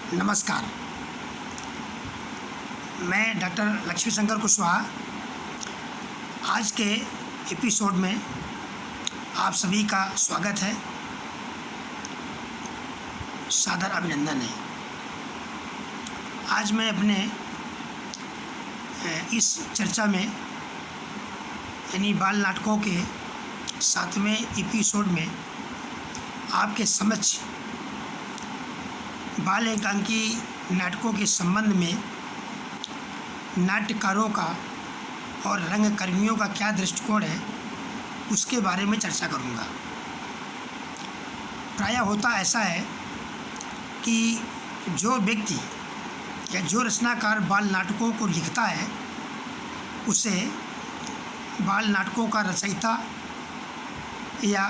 नमस्कार। मैं डॉक्टर लक्ष्मी शंकर कुशवाहा आज के एपिसोड में आप सभी का स्वागत है, सादर अभिनंदन है। आज मैं अपने इस चर्चा में यानी बाल नाटकों के 7वें एपिसोड में आपके समक्ष बाल एकांकी नाटकों के संबंध में नाट्यकारों का और रंगकर्मियों का क्या दृष्टिकोण है उसके बारे में चर्चा करूंगा। प्रायः होता ऐसा है कि जो व्यक्ति या जो रचनाकार बाल नाटकों को लिखता है उसे बाल नाटकों का रचयिता या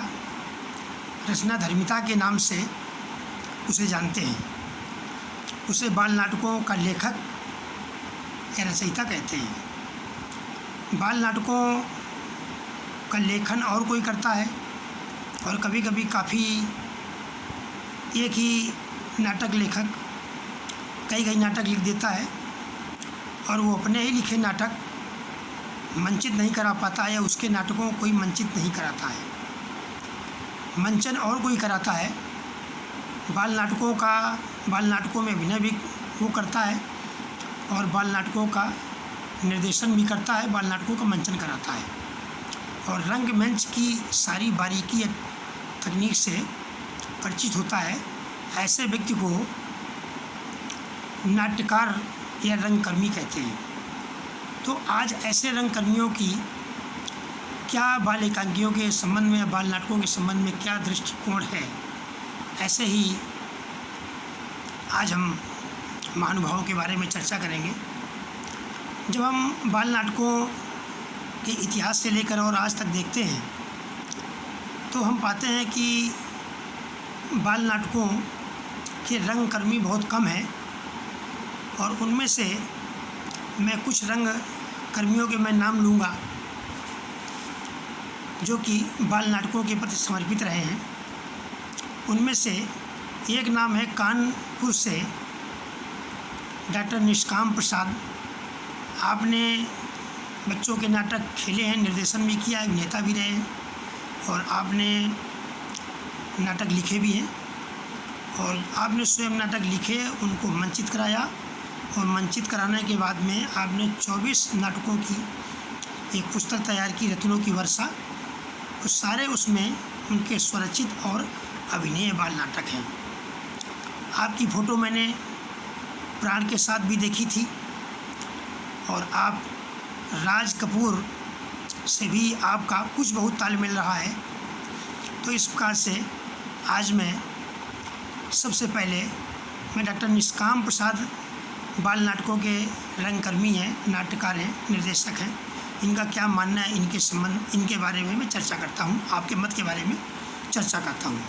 रचनाधर्मिता के नाम से उसे जानते हैं। उसे बाल नाटकों का लेखक या रचयिता कहते हैं। बाल नाटकों का लेखन और कोई करता है और कभी कभी काफ़ी एक ही नाटक लेखक कई नाटक लिख देता है और वो अपने ही लिखे नाटक मंचित नहीं करा पाता या उसके नाटकों को कोई मंचित नहीं कराता है। मंचन और कोई कराता है। बाल नाटकों में अभिनय भी वो करता है और बाल नाटकों का निर्देशन भी करता है, बाल नाटकों का मंचन कराता है और रंगमंच की सारी बारीकी तकनीक से परिचित होता है। ऐसे व्यक्ति को नाट्यकार या रंगकर्मी कहते हैं। तो आज ऐसे रंगकर्मियों की क्या बाल एकांकियों के संबंध में या बाल नाटकों के संबंध में क्या दृष्टिकोण है, ऐसे ही आज हम महानुभावों के बारे में चर्चा करेंगे। जब हम बाल नाटकों के इतिहास से लेकर और आज तक देखते हैं तो हम पाते हैं कि बाल नाटकों के रंगकर्मी बहुत कम हैं और उनमें से मैं कुछ रंगकर्मियों के मैं नाम लूँगा जो कि बाल नाटकों के प्रति समर्पित रहे हैं। उनमें से एक नाम है कानपुर से डॉक्टर निष्काम प्रसाद। आपने बच्चों के नाटक खेले हैं, निर्देशन भी किया है, अभिनेता भी रहे हैं और आपने नाटक लिखे भी हैं और आपने स्वयं नाटक लिखे, उनको मंचित कराया और मंचित कराने के बाद में आपने 24 नाटकों की एक पुस्तक तैयार की, रत्नों की वर्षा। तो सारे उसमें उनके स्वरचित और अभिनय बाल नाटक हैं। आपकी फ़ोटो मैंने प्राण के साथ भी देखी थी और आप राज कपूर से भी आपका कुछ बहुत तालमेल रहा है। तो इस प्रकार से आज मैं सबसे पहले मैं डॉक्टर निष्काम प्रसाद बाल नाटकों के रंगकर्मी हैं, नाट्यकार हैं, निर्देशक हैं। इनका क्या मानना है, इनके बारे में मैं चर्चा करता हूँ, आपके मत के बारे में चर्चा करता हूँ।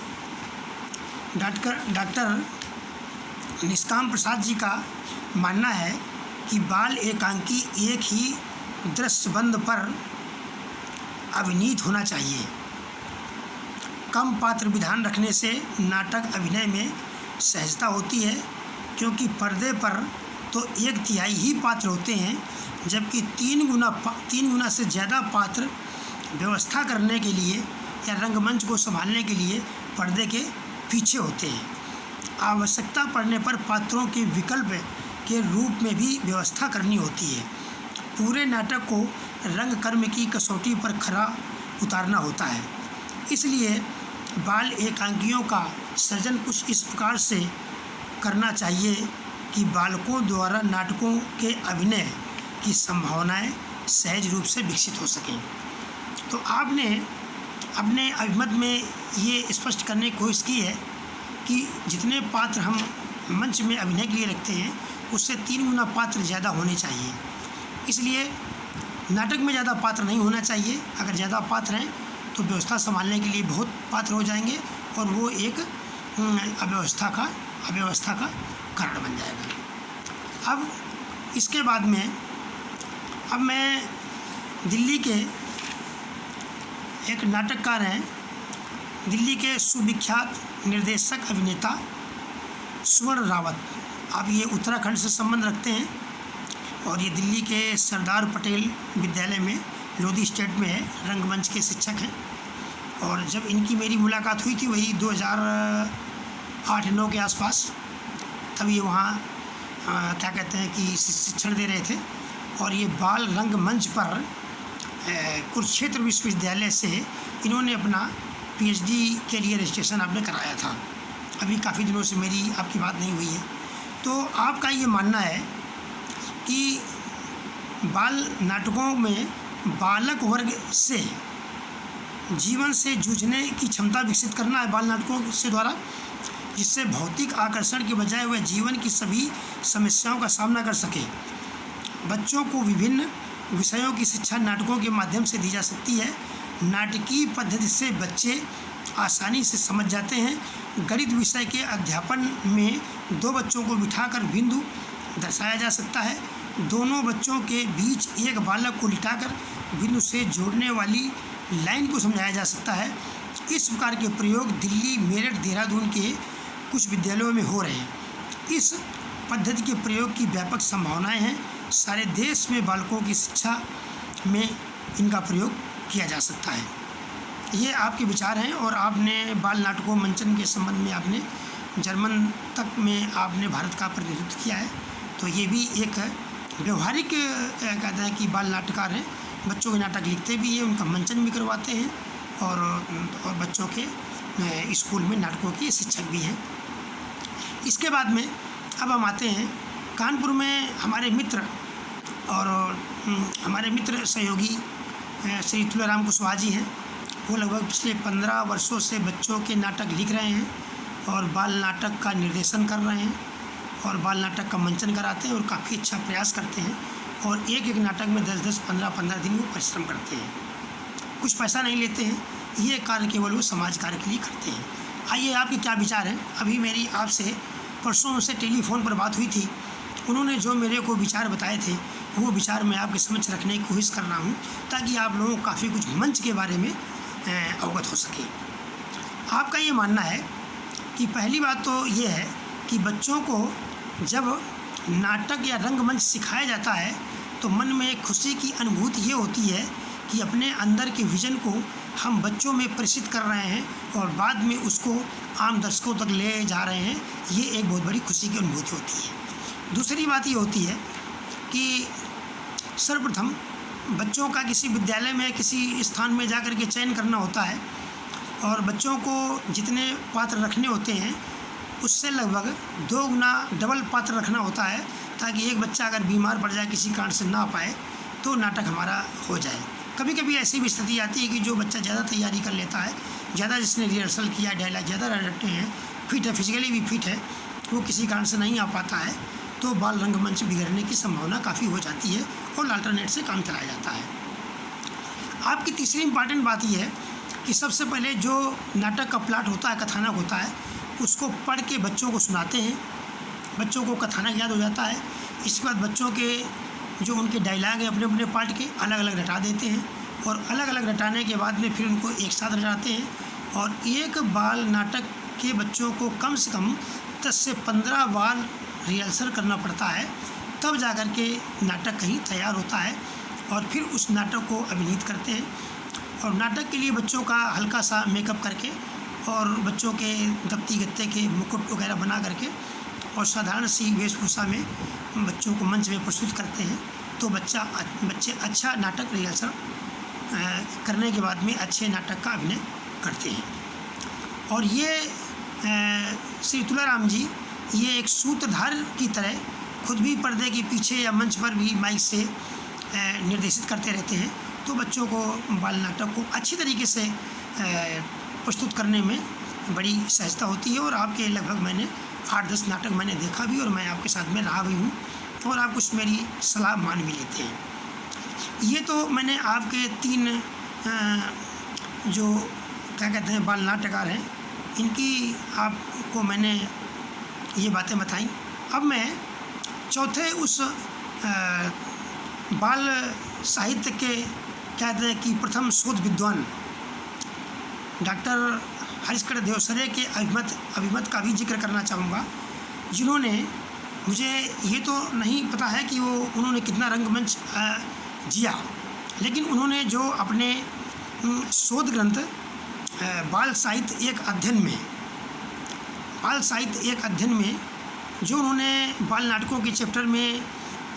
डॉक्टर निष्काम प्रसाद जी का मानना है कि बाल एकांकी एक ही दृश्यबंध पर अभिनीत होना चाहिए। कम पात्र विधान रखने से नाटक अभिनय में सहजता होती है, क्योंकि पर्दे पर तो 1/3 ही पात्र होते हैं, जबकि 3 गुना से ज़्यादा पात्र व्यवस्था करने के लिए या रंगमंच को संभालने के लिए पर्दे के पीछे होते हैं। आवश्यकता पड़ने पर पात्रों के विकल्प के रूप में भी व्यवस्था करनी होती है। पूरे नाटक को रंगकर्म की कसौटी पर खरा उतारना होता है। इसलिए बाल एकांकियों का सृजन कुछ इस प्रकार से करना चाहिए कि बालकों द्वारा नाटकों के अभिनय की संभावनाएं सहज रूप से विकसित हो सकें। तो आपने अपने अभिमत में ये स्पष्ट करने की कोशिश की है कि जितने पात्र हम मंच में अभिनय के लिए रखते हैं उससे 3 गुना पात्र ज़्यादा होने चाहिए। इसलिए नाटक में ज़्यादा पात्र नहीं होना चाहिए। अगर ज़्यादा पात्र हैं तो व्यवस्था संभालने के लिए बहुत पात्र हो जाएंगे और वो एक अव्यवस्था का कारण बन जाएगा। अब इसके बाद में मैं दिल्ली के एक नाटककार हैं, दिल्ली के सुविख्यात निर्देशक अभिनेता स्वर्ण रावत, अब ये उत्तराखंड से संबंध रखते हैं और ये दिल्ली के सरदार पटेल विद्यालय में लोधी स्टेट में है, रंगमंच के शिक्षक हैं। और जब इनकी मेरी मुलाकात हुई थी वही 2008-9 के आसपास, तब ये वहाँ क्या कहते हैं कि शिक्षण दे रहे थे। और ये बाल रंगमंच पर कुरुक्षेत्र विश्वविद्यालय से इन्होंने अपना पीएचडी के लिए रजिस्ट्रेशन आपने कराया था। अभी काफ़ी दिनों से मेरी आपकी बात नहीं हुई है। तो आपका ये मानना है कि बाल नाटकों में बालक वर्ग से जीवन से जूझने की क्षमता विकसित करना है बाल नाटकों से द्वारा, जिससे भौतिक आकर्षण के बजाय वह जीवन की सभी समस्याओं का सामना कर सके। बच्चों को विभिन्न विषयों की शिक्षा नाटकों के माध्यम से दी जा सकती है। नाटकीय पद्धति से बच्चे आसानी से समझ जाते हैं। गणित विषय के अध्यापन में दो बच्चों को बिठाकर बिंदु दर्शाया जा सकता है। दोनों बच्चों के बीच एक बालक को लिटाकर बिंदु से जोड़ने वाली लाइन को समझाया जा सकता है। इस प्रकार के प्रयोग दिल्ली, मेरठ, देहरादून के कुछ विद्यालयों में हो रहे हैं। इस पद्धति के प्रयोग की व्यापक संभावनाएं हैं। सारे देश में बालकों की शिक्षा में इनका प्रयोग किया जा सकता है। ये आपके विचार हैं और आपने बाल नाटकों मंचन के संबंध में आपने जर्मन तक में आपने भारत का प्रतिनिधित्व किया है। तो ये भी एक व्यवहारिक कहते हैं कि बाल नाटककार हैं। बच्चों के नाटक लिखते भी हैं, उनका मंचन भी करवाते हैं और बच्चों के स्कूल में नाटकों के शिक्षक भी हैं। इसके बाद में अब हम आते हैं कानपुर में हमारे मित्र और हमारे मित्र सहयोगी श्री तुलाराम कुशवाहा जी हैं। वो लगभग पिछले 15 वर्षों से बच्चों के नाटक लिख रहे हैं और बाल नाटक का निर्देशन कर रहे हैं और बाल नाटक का मंचन कराते हैं और काफ़ी अच्छा प्रयास करते हैं। और एक एक नाटक में 10-10, 15-15 दिन वो परिश्रम करते हैं। कुछ पैसा नहीं लेते हैं, ये कार्य केवल वो समाज कार्य के लिए करते हैं। आइए आपके क्या विचार हैं। अभी मेरी आपसे परसों उनसे टेलीफोन पर बात हुई थी। उन्होंने जो मेरे को विचार बताए थे वो विचार मैं आपके समक्ष रखने की कोशिश कर रहा हूँ ताकि आप लोगों को काफ़ी कुछ मंच के बारे में अवगत हो सके। आपका ये मानना है कि पहली बात तो ये है कि बच्चों को जब नाटक या रंगमंच सिखाया जाता है तो मन में एक खुशी की अनुभूति ये होती है कि अपने अंदर के विजन को हम बच्चों में प्रेषित कर रहे हैं और बाद में उसको आम दर्शकों तक ले जा रहे हैं। ये एक बहुत बड़ी खुशी की अनुभूति होती है। दूसरी बात ये होती है कि सर्वप्रथम बच्चों का किसी विद्यालय में किसी स्थान में जाकर के चयन करना होता है और बच्चों को जितने पात्र रखने होते हैं उससे लगभग 2 गुना डबल पात्र रखना होता है ताकि एक बच्चा अगर बीमार पड़ जाए, किसी कारण से ना पाए, तो नाटक हमारा हो जाए। कभी कभी ऐसी भी स्थिति आती है कि जो बच्चा ज़्यादा तैयारी कर लेता है, ज़्यादा जिसने रिहर्सल किया, डायलॉग ज़्यादा रटते हैं, फिट है, फिजिकली भी फिट है, वो किसी कारण से नहीं आ पाता है, तो बाल रंगमंच बिगड़ने की संभावना काफ़ी हो जाती है और अल्टरनेट से काम चलाया जाता है। आपकी तीसरी इम्पॉर्टेंट बात यह है कि सबसे पहले जो नाटक का प्लाट होता है, कथानक होता है, उसको पढ़ के बच्चों को सुनाते हैं। बच्चों को कथानक याद हो जाता है। इसके बाद बच्चों के जो उनके डायलॉग हैं अपने अपने पार्ट के अलग अलग रटा देते हैं और अलग अलग रटाने के बाद में फिर उनको एक साथ रटाते हैं। और एक बाल नाटक के बच्चों को कम से कम 10 से 15 बार रिहर्सल करना पड़ता है, तब जा कर के नाटक कहीं तैयार होता है और फिर उस नाटक को अभिनीत करते हैं। और नाटक के लिए बच्चों का हल्का सा मेकअप करके और बच्चों के दफ्ती गत्ते के मुकुट वगैरह बना करके और साधारण सी वेशभूषा में बच्चों को मंच में प्रस्तुत करते हैं, तो बच्चे अच्छा नाटक रिहर्सल करने के बाद में अच्छे नाटक का अभिनय करते हैं। और ये श्री तुलाराम जी ये एक सूत्रधार की तरह खुद भी पर्दे के पीछे या मंच पर भी माइक से निर्देशित करते रहते हैं, तो बच्चों को बाल नाटक को अच्छी तरीके से प्रस्तुत करने में बड़ी सहजता होती है। और आपके लगभग मैंने 8-10 नाटक मैंने देखा भी और मैं आपके साथ में रहा भी हूँ और आप कुछ मेरी सलाह मान भी लेते हैं। ये तो मैंने आपके 3 जो क्या कहते हैं बाल नाटककार हैं, इनकी आपको मैंने ये बातें बताई। अब मैं चौथे उस बाल साहित्य के कहते हैं कि प्रथम शोध विद्वान डॉक्टर हरीशचंद्र देवसरे के अभिमत का भी जिक्र करना चाहूँगा, जिन्होंने मुझे ये तो नहीं पता है कि वो उन्होंने कितना रंगमंच जिया, लेकिन उन्होंने जो अपने शोध ग्रंथ बाल साहित्य एक अध्ययन में जो उन्होंने बाल नाटकों के चैप्टर में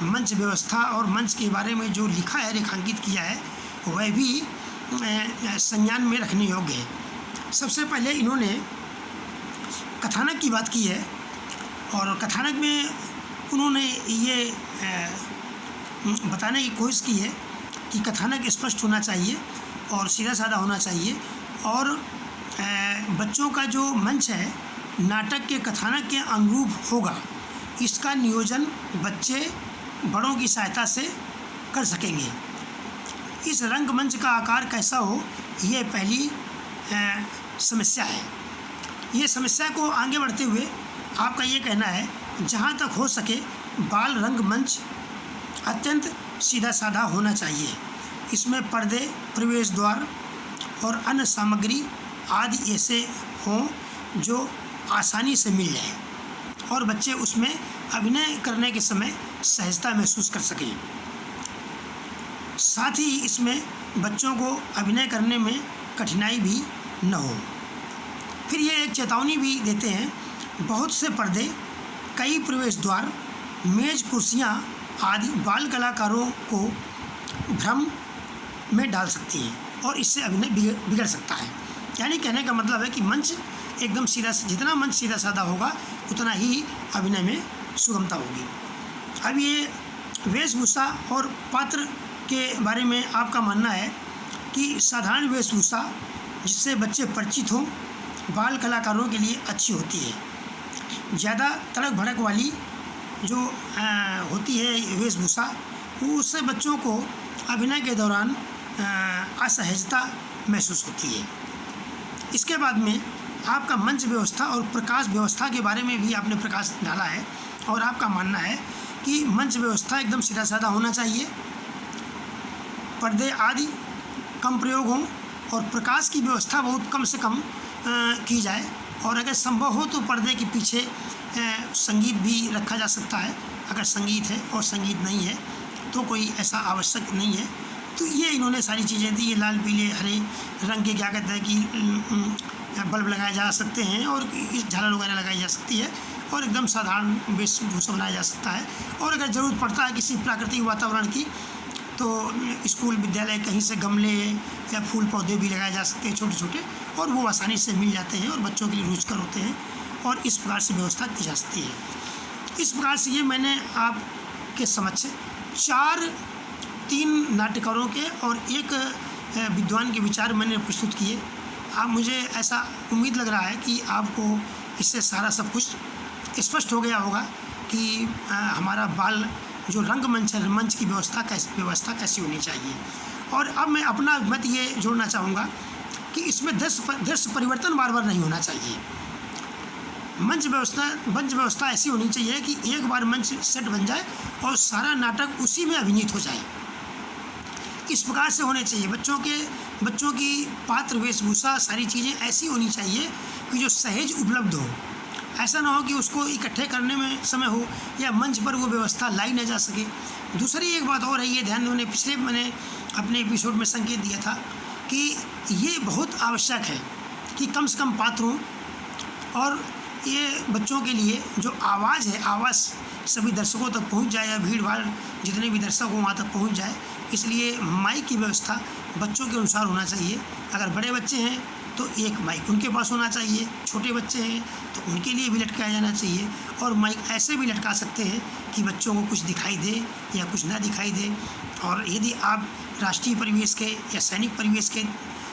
मंच व्यवस्था और मंच के बारे में जो लिखा है, रेखांकित किया है, वह भी संज्ञान में रखने योग्य है। सबसे पहले इन्होंने कथानक की बात की है और कथानक में उन्होंने ये बताने की कोशिश की है कि कथानक स्पष्ट होना चाहिए और सीधा साधा होना चाहिए और बच्चों का जो मंच है नाटक के कथानक के अनुरूप होगा। इसका नियोजन बच्चे बड़ों की सहायता से कर सकेंगे। इस रंगमंच का आकार कैसा हो, ये पहली समस्या है। ये समस्या को आगे बढ़ते हुए आपका ये कहना है, जहाँ तक हो सके बाल रंगमंच अत्यंत सीधा साधा होना चाहिए। इसमें पर्दे, प्रवेश द्वार और अन्य सामग्री आदि ऐसे हों जो आसानी से मिल जाए और बच्चे उसमें अभिनय करने के समय सहजता महसूस कर सकें। साथ ही इसमें बच्चों को अभिनय करने में कठिनाई भी न हो। फिर ये एक चेतावनी भी देते हैं, बहुत से पर्दे, कई प्रवेश द्वार, मेज, कुर्सियाँ आदि बाल कलाकारों को भ्रम में डाल सकती हैं और इससे अभिनय बिगड़ सकता है। यानी कहने का मतलब है कि मंच एकदम सीधा, जितना मंच सीधा साधा होगा उतना ही अभिनय में सुगमता होगी। अब ये वेशभूषा और पात्र के बारे में आपका मानना है कि साधारण वेशभूषा जिससे बच्चे परिचित हों बाल कलाकारों के लिए अच्छी होती है। ज़्यादा तड़क भड़क वाली जो होती है वेशभूषा, उससे बच्चों को अभिनय के दौरान असहजता महसूस होती है। इसके बाद में आपका मंच व्यवस्था और प्रकाश व्यवस्था के बारे में भी आपने प्रकाश डाला है और आपका मानना है कि मंच व्यवस्था एकदम सीधा साधा होना चाहिए, पर्दे आदि कम प्रयोग हों और प्रकाश की व्यवस्था बहुत कम से कम की जाए और अगर संभव हो तो पर्दे के पीछे संगीत भी रखा जा सकता है। अगर संगीत है और संगीत नहीं है तो कोई ऐसा आवश्यक नहीं है। तो ये इन्होंने सारी चीज़ें दी। ये लाल, पीले, हरे रंग के क्या कहते हैं कि बल्ब लगाए जा सकते हैं और इस झालर वगैरह लगाई जा सकती है और एकदम साधारण वेशभूषा बनाया जा सकता है। और अगर ज़रूरत पड़ता है किसी प्राकृतिक वातावरण की तो स्कूल, विद्यालय कहीं से गमले या फूल पौधे भी लगाए जा सकते हैं छोटे छोटे, और वो आसानी से मिल जाते हैं और बच्चों के लिए रुचिकर होते हैं और इस प्रकार से व्यवस्था की जा सकती है। इस प्रकार से ये मैंने आपके समक्ष 3 नाट्यकारों के और एक विद्वान के विचार मैंने प्रस्तुत किए। आप मुझे ऐसा उम्मीद लग रहा है कि आपको इससे सारा सब कुछ स्पष्ट हो गया होगा कि हमारा बाल जो रंगमंच है, मंच की व्यवस्था कैसी होनी चाहिए। और अब मैं अपना मत ये जोड़ना चाहूँगा कि इसमें दृश्य परिवर्तन बार बार नहीं होना चाहिए। मंच व्यवस्था ऐसी होनी चाहिए कि एक बार मंच सेट बन जाए और सारा नाटक उसी में अभिनीत हो जाए। इस प्रकार से होने चाहिए। बच्चों की पात्र, वेशभूषा, सारी चीज़ें ऐसी होनी चाहिए कि जो सहज उपलब्ध हो। ऐसा ना हो कि उसको इकट्ठे करने में समय हो या मंच पर वो व्यवस्था लाई न जा सके। दूसरी एक बात और है, ये ध्यान देने पिछले मैंने अपने एपिसोड में संकेत दिया था कि ये बहुत आवश्यक है कि कम से कम पात्र हों और ये बच्चों के लिए जो आवाज़ है, आवाज़ सभी दर्शकों तक पहुंच जाए या भीड़ भाड़ जितने भी दर्शक हों वहाँ तक पहुंच जाए। इसलिए माइक की व्यवस्था बच्चों के अनुसार होना चाहिए। अगर बड़े बच्चे हैं तो एक माइक उनके पास होना चाहिए, छोटे बच्चे हैं तो उनके लिए भी लटकाया जाना चाहिए। और माइक ऐसे भी लटका सकते हैं कि बच्चों को कुछ दिखाई दे या कुछ ना दिखाई दे। और यदि आप राष्ट्रीय परिवेश के या सैनिक परिवेश के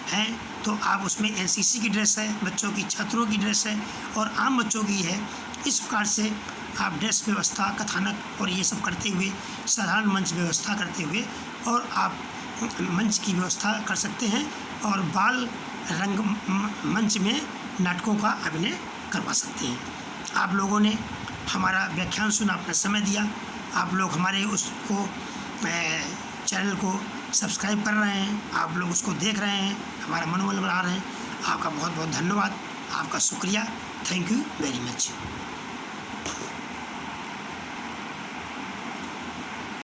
हैं तो आप उसमें एनसीसी की ड्रेस है, बच्चों की, छात्रों की ड्रेस है और आम बच्चों की है। इस प्रकार से आप ड्रेस व्यवस्था, कथानक और ये सब करते हुए, साधारण मंच व्यवस्था करते हुए और आप मंच की व्यवस्था कर सकते हैं और बाल रंग मंच में नाटकों का अभिनय करवा सकते हैं। आप लोगों ने हमारा व्याख्यान सुना, अपना समय दिया। आप लोग हमारे उसको चैनल को सब्सक्राइब कर रहे हैं, आप लोग उसको देख रहे हैं, हमारा मनोबल बढ़ा रहे हैं। आपका बहुत बहुत धन्यवाद, आपका शुक्रिया। Thank you very much.